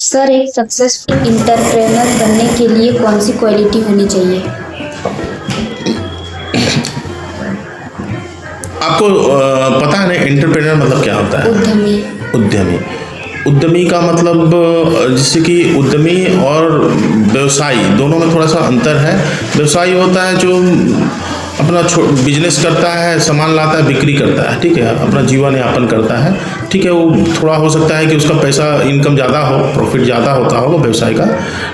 Sir, एक successful entrepreneur बनने के लिए कौन सी क्वालिटी होनी चाहिए? आपको पता है ना एंटरप्रेन्योर मतलब क्या होता है? उद्यमी। उद्यमी। उद्यमी का मतलब जैसे कि उद्यमी और व्यवसायी दोनों में थोड़ा सा अंतर है। व्यवसायी होता है जो अपना बिजनेस करता है, सामान लाता है, बिक्री करता है, ठीक है, अपना जीवन यापन करता है, ठीक है। वो थोड़ा हो सकता है कि उसका पैसा इनकम ज़्यादा हो, प्रॉफिट ज़्यादा होता होगा व्यवसाय का,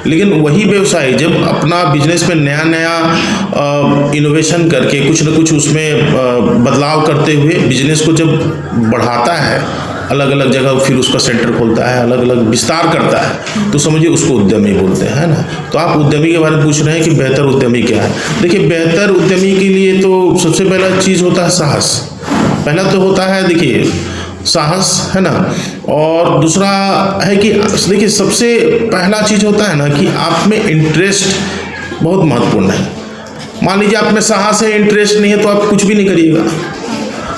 लेकिन वही व्यवसायी जब अपना बिजनेस में नया नया इनोवेशन करके कुछ न कुछ उसमें बदलाव करते हुए बिजनेस को जब बढ़ाता है, अलग अलग जगह फिर उसका सेंटर खोलता है, अलग अलग विस्तार करता है, तो समझिए उसको उद्यमी बोलते हैं ना। तो आप उद्यमी के बारे में पूछ रहे हैं कि बेहतर उद्यमी क्या है। देखिए, बेहतर उद्यमी के लिए तो सबसे पहला चीज़ होता है साहस। पहला तो होता है, देखिए, साहस, है ना। और दूसरा है कि देखिए सबसे पहला चीज़ होता है ना कि आप में इंटरेस्ट बहुत महत्वपूर्ण है। मान लीजिए आप में साहस है, इंटरेस्ट नहीं है, तो आप कुछ भी नहीं करिएगा।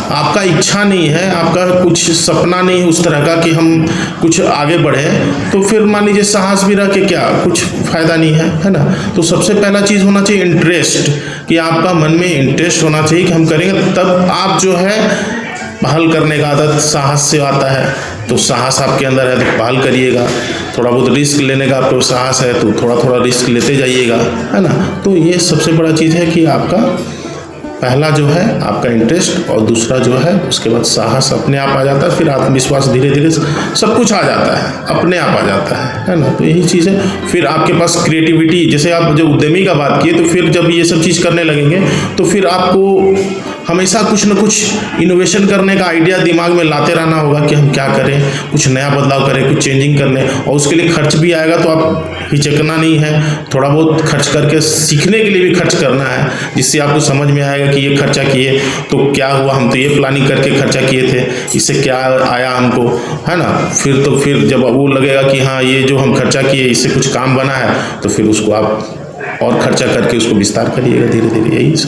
आपका इच्छा नहीं है, आपका कुछ सपना नहीं है उस तरह का कि हम कुछ आगे बढ़ें, तो फिर मान लीजिए साहस भी रह के क्या, कुछ फ़ायदा नहीं है ना। तो सबसे पहला चीज़ होना चाहिए इंटरेस्ट, कि आपका मन में इंटरेस्ट होना चाहिए कि हम करेंगे, तब आप जो है पहल करने का आदत साहस से आता है। तो साहस आपके अंदर है तो पहल करिएगा। थोड़ा बहुत रिस्क लेने का आपको साहस है तो थोड़ा थोड़ा रिस्क लेते जाइएगा, है ना। तो ये सबसे बड़ा चीज़ है कि आपका पहला जो है आपका इंटरेस्ट, और दूसरा जो है उसके बाद साहस अपने आप आ जाता है, फिर आत्मविश्वास धीरे धीरे सब कुछ आ जाता है, अपने आप आ जाता है ना। तो यही चीज़ है। फिर आपके पास क्रिएटिविटी, जैसे आप जो उद्यमी का बात किए, तो फिर जब ये सब चीज़ करने लगेंगे तो फिर आपको हमेशा कुछ न कुछ इनोवेशन करने का आइडिया दिमाग में लाते रहना होगा कि हम क्या करें, कुछ नया बदलाव करें, कुछ चेंजिंग करने, और उसके लिए खर्च भी आएगा। तो आप हिचकना नहीं है, थोड़ा बहुत खर्च करके सीखने के लिए भी खर्च करना है, जिससे आपको समझ में आएगा कि ये खर्चा किए तो क्या हुआ, हम तो ये प्लानिंग करके खर्चा किए थे, इससे क्या आया हमको, है ना। फिर जब वो लगेगा कि हाँ ये जो हम खर्चा किए इससे कुछ काम बना है, तो फिर उसको आप और खर्चा करके उसको विस्तार करिएगा धीरे धीरे। यही सब।